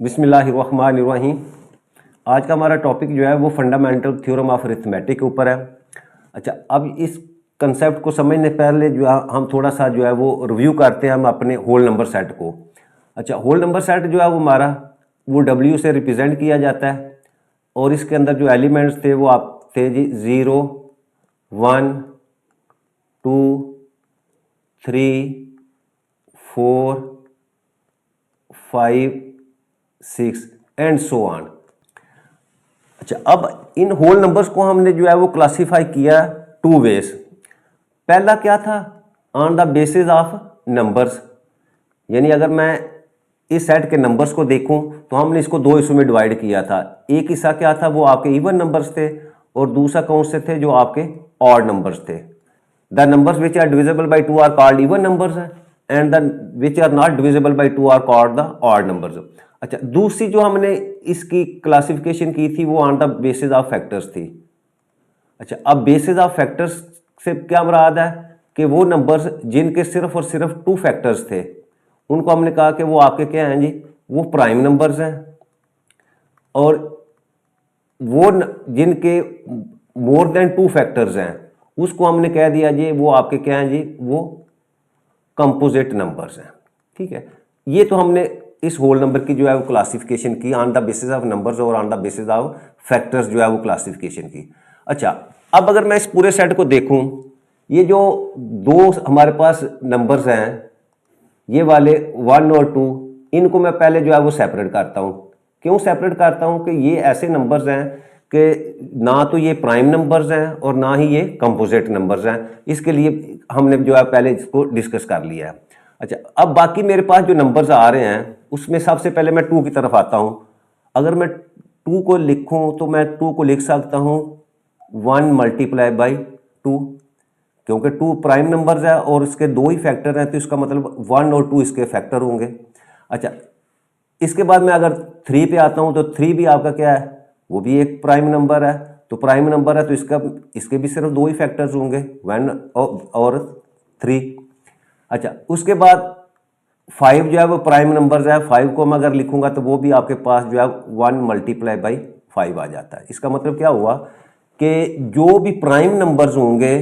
बिस्मिल्लाहिर्रहमानिर्रहीम। आज का हमारा टॉपिक जो है वो फंडामेंटल थ्योरम ऑफ अरिथमेटिक के ऊपर है। अच्छा, अब इस कंसेप्ट को समझने पहले जो है हम थोड़ा सा जो है वो रिव्यू करते हैं हम अपने होल नंबर सेट को। अच्छा, होल नंबर सेट जो है वो हमारा वो W से रिप्रेजेंट किया जाता है और इसके अंदर जो एलिमेंट्स थे वो आप थे जी 0, 1, 2, 3, 4, 5, 6 एंड सो ऑन। अच्छा, अब इन होल नंबर्स को हमने जो है वो क्लासीफाई किया टू वेज। पहला क्या था, on the basis of numbers, यानी अगर मैं इस सेट के नंबर्स को देखूं तो हमने इसको दो हिस्सों में डिवाइड किया था। एक हिस्सा क्या था, वो आपके इवन नंबर्स थे और दूसरा कौन से थे, जो आपके ऑड नंबर्स थे। The numbers which are divisible by 2 are called even numbers and the which are not divisible by 2 are called the odd numbers. अच्छा, दूसरी जो हमने इसकी क्लासिफिकेशन की थी वो on the basis of factors थी। अच्छा, अब बेसिस ऑफ फैक्टर्स से क्या मुराद है कि वो नंबर्स जिनके सिर्फ और सिर्फ 2 फैक्टर्स थे उनको हमने कहा कि वो आपके क्या हैं जी, वो प्राइम नंबर्स हैं। और वो जिनके मोर देन 2 फैक्टर्स हैं उसको हमने कह दिया जी वो आपके क्या हैं जी, वो कंपोजिट नंबर्स हैं। ठीक है, ये तो हमने इस होल नंबर की जो है वो क्लासिफिकेशन की on the basis of numbers और on the basis of factors जो है वो क्लासिफिकेशन की। अच्छा, अब अगर मैं इस पूरे सेट को देखूं, ये जो दो हमारे पास नंबर्स हैं ये वाले 1 और 2, इनको मैं पहले जो है वो सेपरेट करता हूं। क्यों सेपरेट करता हूं कि ये ऐसे नंबर्स हैं कि ना तो ये प्राइम नंबर्स हैं और ना ही ये कंपोजिट नंबर्स हैं। इसके लिए हमने जो है पहले इसको डिस्कस कर लिया है। अच्छा, अब बाकी मेरे पास जो नंबर्स आ रहे हैं उसमें सबसे पहले मैं 2 की तरफ आता हूं। अगर मैं 2 को लिखूं तो मैं 2 को लिख सकता हूं 1 मल्टीप्लाई बाई 2, क्योंकि 2 प्राइम नंबर्स है और इसके 2 ही फैक्टर हैं तो इसका मतलब 1 और 2 इसके फैक्टर होंगे। अच्छा, इसके बाद मैं अगर 3 पे आता हूं तो 3 भी आपका क्या है, वो भी एक प्राइम नंबर है। तो प्राइम नंबर है तो इसके भी सिर्फ 2 ही फैक्टर्स होंगे, 1 और 3। अच्छा, उसके बाद 5 जो है वो प्राइम नंबर है। 5 को मैं अगर लिखूंगा तो वो भी आपके पास जो है 1 मल्टीप्लाई बाई 5 आ जाता है। इसका मतलब क्या हुआ कि जो भी प्राइम नंबर्स होंगे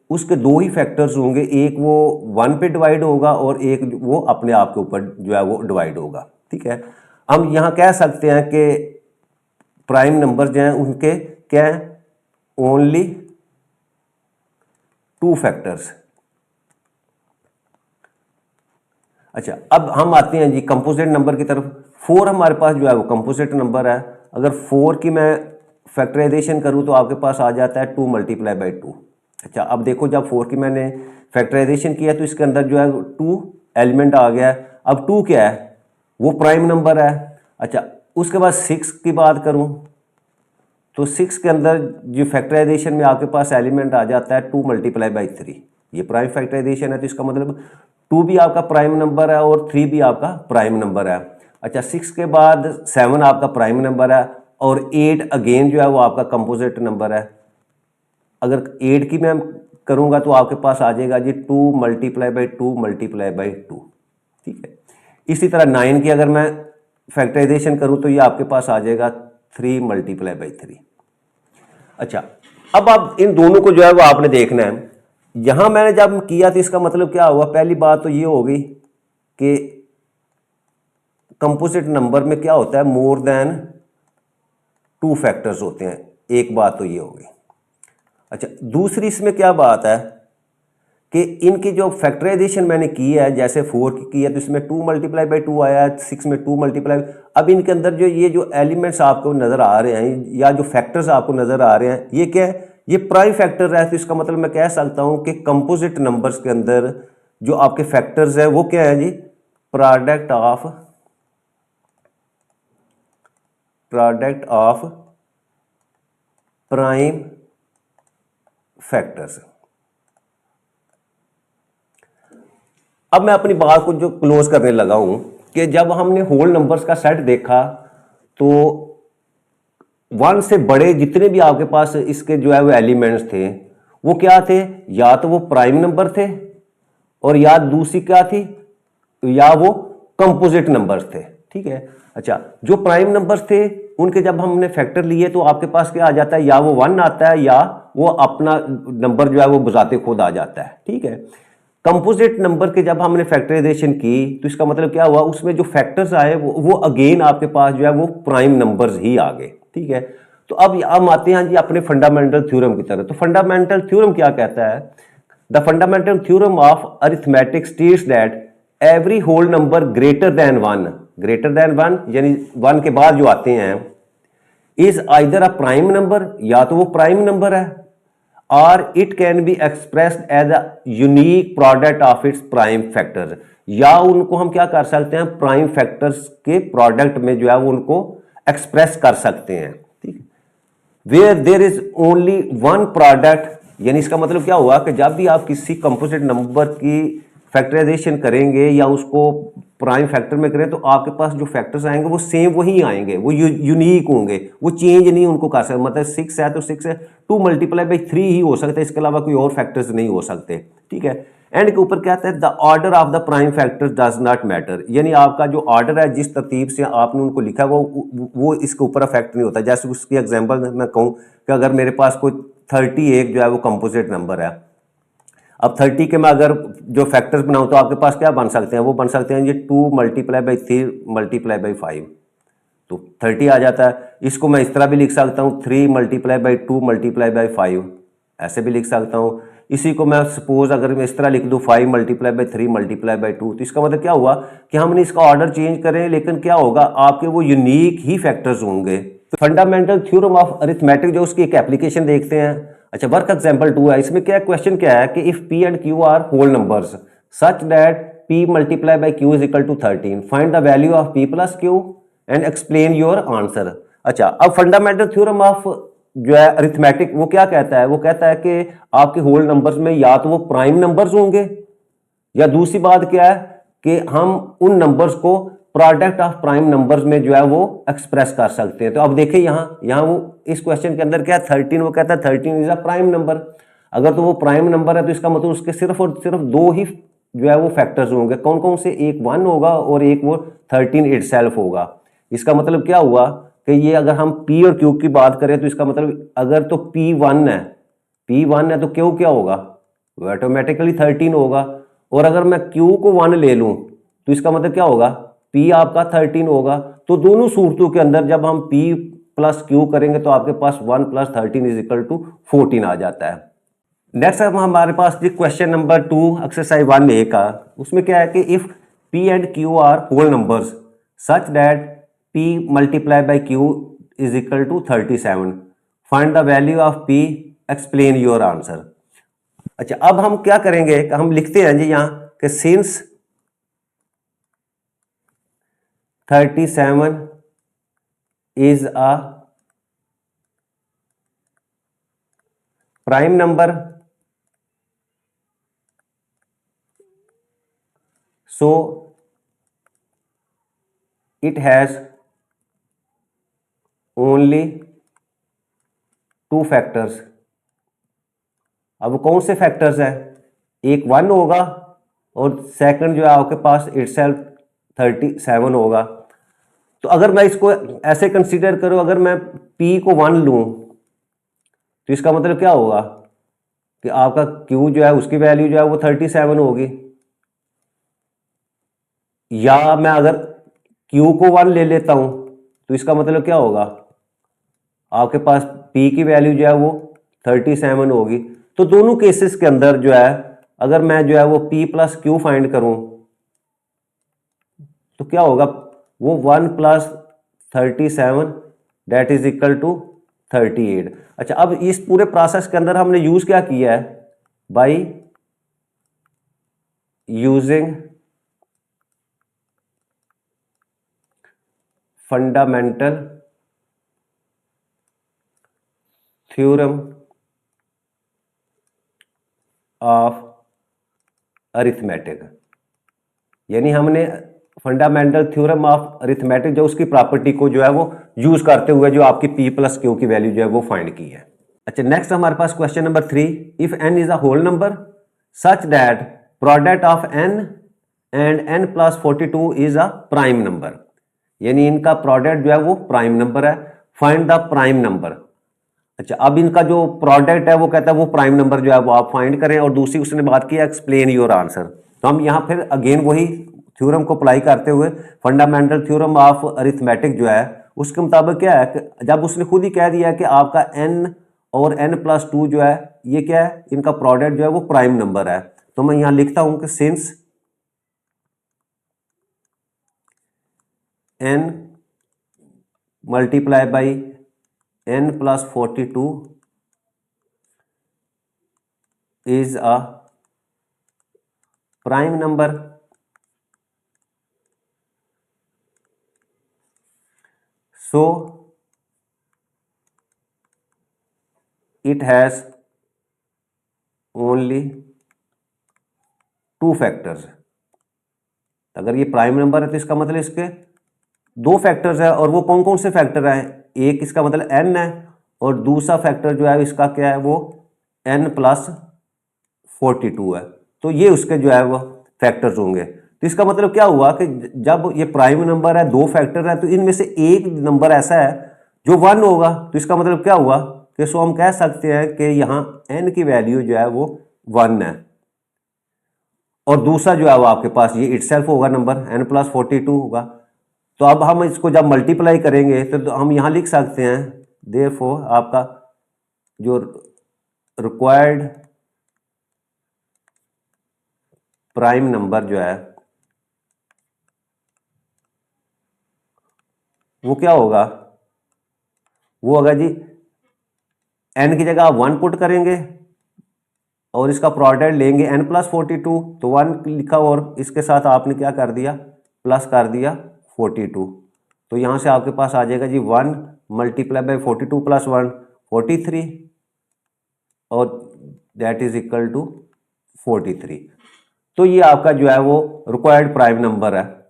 उसके 2 ही फैक्टर्स होंगे, एक वो 1 पे डिवाइड होगा और एक वो अपने आप के ऊपर जो है वो डिवाइड होगा। ठीक है, हम यहां कह सकते हैं कि प्राइम नंबर जो हैं उनके क्या है, ओनली 2 फैक्टर्स। अच्छा, अब हम आते हैं जी कंपोजिट नंबर की तरफ। 4 हमारे पास जो है वो कंपोजिट नंबर है। अगर 4 की मैं फैक्टराइजेशन करूं तो आपके पास आ जाता है 2 मल्टीप्लाई बाई 2। अच्छा, अब देखो जब 4 की मैंने फैक्टराइजेशन किया तो इसके अंदर जो है 2 एलिमेंट आ गया है। अब 2 क्या है, वो प्राइम नंबर है। अच्छा, उसके बाद 6 की बात करूं तो 6 के अंदर जो फैक्टराइजेशन में आपके पास एलिमेंट आ जाता है 2 मल्टीप्लाई बाई 3। ये प्राइम फैक्टराइजेशन है तो इसका मतलब 2 भी आपका प्राइम नंबर है और 3 भी आपका प्राइम नंबर है। अच्छा, 6 के बाद 7 आपका प्राइम नंबर है और 8 अगेन जो है वो आपका कंपोजिट नंबर है। अगर 8 की मैं करूंगा तो आपके पास आ जाएगा जी 2 मल्टीप्लाई बाई 2 मल्टीप्लाई बाई 2। ठीक है, इसी तरह 9 की अगर मैं फैक्टराइजेशन करूं तो ये आपके पास आ जाएगा 3 मल्टीप्लाई बाई 3। अच्छा, अब आप इन दोनों को जो है वो आपने देखना है। यहां मैंने जब किया तो इसका मतलब क्या हुआ, पहली बात तो ये होगी कि कंपोजिट नंबर में क्या होता है, मोर देन 2 फैक्टर्स होते हैं। एक बात तो ये होगी। अच्छा, दूसरी इसमें क्या बात है कि इनकी जो फैक्टराइजेशन मैंने की है, जैसे 4 की है तो इसमें 2 मल्टीप्लाई बाई 2 आया है, 6 में 2 मल्टीप्लाई। अब इनके अंदर जो ये जो एलिमेंट्स आपको नजर आ रहे हैं या जो फैक्टर्स आपको नजर आ रहे हैं ये क्या है, ये प्राइम फैक्टर है। तो इसका मतलब मैं कह सकता हूं कि कंपोजिट नंबर्स के अंदर जो आपके फैक्टर्स है वो क्या है जी, प्रोडक्ट ऑफ प्राइम फैक्टर्स। अब मैं अपनी बात को जो क्लोज करने लगा हूं कि जब हमने होल नंबर्स का सेट देखा तो 1 से बड़े जितने भी आपके पास इसके जो है वो एलिमेंट्स थे वो क्या थे, या तो वो प्राइम नंबर थे और या दूसरी क्या थी, या वो कंपोजिट नंबर्स थे। ठीक है, अच्छा, जो प्राइम नंबर्स थे उनके जब हमने फैक्टर लिए तो आपके पास क्या आ जाता है, या वो 1 आता है या वो अपना नंबर जो है वो बजाते खुद आ जाता है। ठीक है, कंपोजिट नंबर के जब हमने फैक्टराइजेशन की तो इसका मतलब क्या हुआ, उसमें जो फैक्टर्स आए वो अगेन आपके पास जो है वो प्राइम नंबर्स ही आ गए। ठीक है, तो अब हम आते हैं जी अपने फंडामेंटल थ्योरम की तरफ। तो फंडामेंटल थ्योरम क्या कहता है, the fundamental theorem of arithmetic states that every whole number greater than one यानी 1 के बाद जो आते हैं is either a prime number, या तो वो प्राइम नंबर है, और it can be expressed as a unique product of its prime factors, या उनको हम क्या कर सकते हैं, प्राइम फैक्टर्स के प्रोडक्ट में जो है वो उनको एक्सप्रेस कर सकते हैं। ठीक है, where there is only one product, यानी इसका मतलब क्या हुआ कि जब भी आप किसी कंपोजिट नंबर की फैक्टराइजेशन करेंगे या उसको प्राइम फैक्टर में करें तो आपके पास जो फैक्टर्स आएंगे वो सेम वही आएंगे, वो यूनिक होंगे, वो चेंज नहीं उनको कर सकते। मतलब 6 है तो 6 है 2 मल्टीप्लाई बाई 3 ही हो सकता है, इसके अलावा कोई और फैक्टर्स नहीं हो सकते। ठीक है, एंड के ऊपर क्या आता है, the order of the prime factors does not matter, यानी आपका जो ऑर्डर है जिस तरतीब से आपने उनको लिखा वो इसके ऊपर अफेक्ट नहीं होता। जैसे उसकी एग्जांपल मैं कहूँ कि अगर मेरे पास कोई 31 जो है वो कंपोजिट नंबर है, अब 30 के मैं अगर जो फैक्टर्स बनाऊं तो आपके पास क्या बन सकते हैं, वो बन सकते हैं जी 2 मल्टीप्लाई बाई 3 मल्टीप्लाई बाई 5, तो 30 आ जाता है। इसको मैं इस तरह भी लिख सकता हूँ 3 मल्टीप्लाई बाई 2 मल्टीप्लाई बाई 5, ऐसे भी लिख सकता हूँ। इसी को मैं सपोज अगर मैं इस तरह लिख दूँ 5 मल्टीप्लाई बाई 3 मल्टीप्लाई बाई 2, तो इसका मतलब क्या हुआ कि हमने इसका ऑर्डर चेंज करें लेकिन क्या होगा, आपके वो यूनिक ही फैक्टर्स होंगे। तो फंडामेंटल थ्योरम ऑफ अरिथमेटिक जो उसकी एक एप्लीकेशन देखते हैं। अच्छा, वर्क एग्जाम्पल 2 है, इसमें क्या क्वेश्चन क्या है कि if P and Q are whole numbers such that P multiply by Q is equal to 13, find the value of P plus Q and explain your answer. अच्छा, अब फंडामेंटल थ्योरम ऑफ जो है arithmetic वो क्या कहता है, वो कहता है कि आपके होल नंबर्स में या तो वो प्राइम नंबर्स होंगे, या दूसरी बात क्या है कि हम उन नंबर्स को प्रोडक्ट ऑफ प्राइम नंबर्स में जो है वो एक्सप्रेस कर सकते हैं। तो अब देखिए यहाँ वो इस क्वेश्चन के अंदर क्या है 13, वो कहता है 13 इज अ प्राइम नंबर। अगर तो वो प्राइम नंबर है तो इसका मतलब उसके सिर्फ और सिर्फ 2 ही जो है वो फैक्टर्स होंगे। कौन कौन से, एक 1 होगा और एक वो 13 इटसेल्फ होगा। इसका मतलब क्या हुआ कि ये अगर हम P और Q की बात करें तो इसका मतलब अगर तो P1 है तो Q क्या होगा, वो ऑटोमेटिकली 13 होगा। और अगर मैं Q को 1 ले लूं तो इसका मतलब क्या होगा, P आपका 13 होगा। तो दोनों सूरतों के अंदर जब हम P प्लस Q करेंगे तो आपके पास 1 प्लस 13 इज इक्वल टू 14 आ जाता है। नेक्स्ट अब हमारे पास क्वेश्चन नंबर 2 एक्सरसाइज 1A का, उसमें क्या है कि if P and Q are whole numbers such that P multiply by Q is equal to 37, find the value of P, explain your answer. अच्छा, अब हम क्या करेंगे कि हम लिखते हैं जी यहाँ कि since 37 is a prime number, so it has only 2 factors. अब कौन से फैक्टर्स है, एक 1 होगा और सेकंड जो है आपके पास इटसेल्फ 37 होगा। तो अगर मैं इसको ऐसे कंसीडर करूं, अगर मैं P को 1 लूं तो इसका मतलब क्या होगा कि आपका Q जो है उसकी वैल्यू जो है वो 37 होगी। या मैं अगर Q को 1 ले लेता हूं तो इसका मतलब क्या होगा, आपके पास P की वैल्यू जो है वो 37 होगी। तो दोनों केसेस के अंदर जो है अगर मैं जो है वो P प्लस Q फाइंड करूं तो क्या होगा, वो 1 plus 37 that is equal to 38। अच्छा, अब इस पूरे प्रोसेस के अंदर हमने यूज क्या किया है, by using fundamental theorem of arithmetic, यानी हमने फंडामेंटल थ्योरम ऑफ अरिथमेटिक जो उसकी प्रॉपर्टी को जो है वो यूज करते हुए जो आपकी P प्लस Q की वैल्यू जो है वो फाइंड की है। अच्छा, नेक्स्ट हमारे पास question number 3, if n is a whole number such that product of n and n plus 42 is a prime number, यानी इनका प्रोडक्ट जो है वो प्राइम नंबर है। Find the prime number. अच्छा, अब इनका जो प्रोडक्ट है वो कहता है वो प्राइम नंबर जो है वो आप फाइंड करें, और दूसरी उसने बात की एक्सप्लेन योर आंसर। तो हम यहाँ फिर अगेन वही थ्योरम को अप्लाई करते हुए फंडामेंटल थ्योरम ऑफ अरिथमेटिक जो है उसके मुताबिक क्या है कि जब उसने खुद ही कह दिया कि आपका n और n+2 जो है ये क्या है, इनका प्रोडक्ट जो है वो प्राइम नंबर है, तो मैं यहाँ लिखता हूं कि since n multiply by n+42 is a prime number, so it has only two factors। अगर ये प्राइम नंबर है तो इसका मतलब इसके दो फैक्टर्स है, और वो कौन कौन से फैक्टर हैं, एक इसका मतलब n है और दूसरा फैक्टर जो है इसका क्या है वो n+42 है। तो ये उसके जो है वो फैक्टर्स होंगे। तो इसका मतलब क्या हुआ कि जब ये प्राइम नंबर है, दो फैक्टर है, तो इनमें से एक नंबर ऐसा है जो 1 होगा। तो इसका मतलब क्या हुआ कि सो हम कह सकते हैं कि यहाँ n की वैल्यू जो है वो 1 है, और दूसरा जो है वो आपके पास ये इटसेल्फ होगा, नंबर n+42 होगा। तो अब हम इसको जब मल्टीप्लाई करेंगे तो हम यहाँ लिख सकते हैं देयरफॉर आपका जो रिक्वायर्ड प्राइम नंबर जो है वो क्या होगा, वो होगा जी n की जगह आप 1 पुट करेंगे और इसका प्रोडक्ट लेंगे n+42, तो 1 लिखा और इसके साथ आपने क्या कर दिया, प्लस कर दिया 42। तो यहाँ से आपके पास आ जाएगा जी 1 मल्टीप्लाई बाई 42 + 1 43, और दैट इज इक्वल टू 43। तो ये आपका जो है वो रिक्वायर्ड प्राइम नंबर है।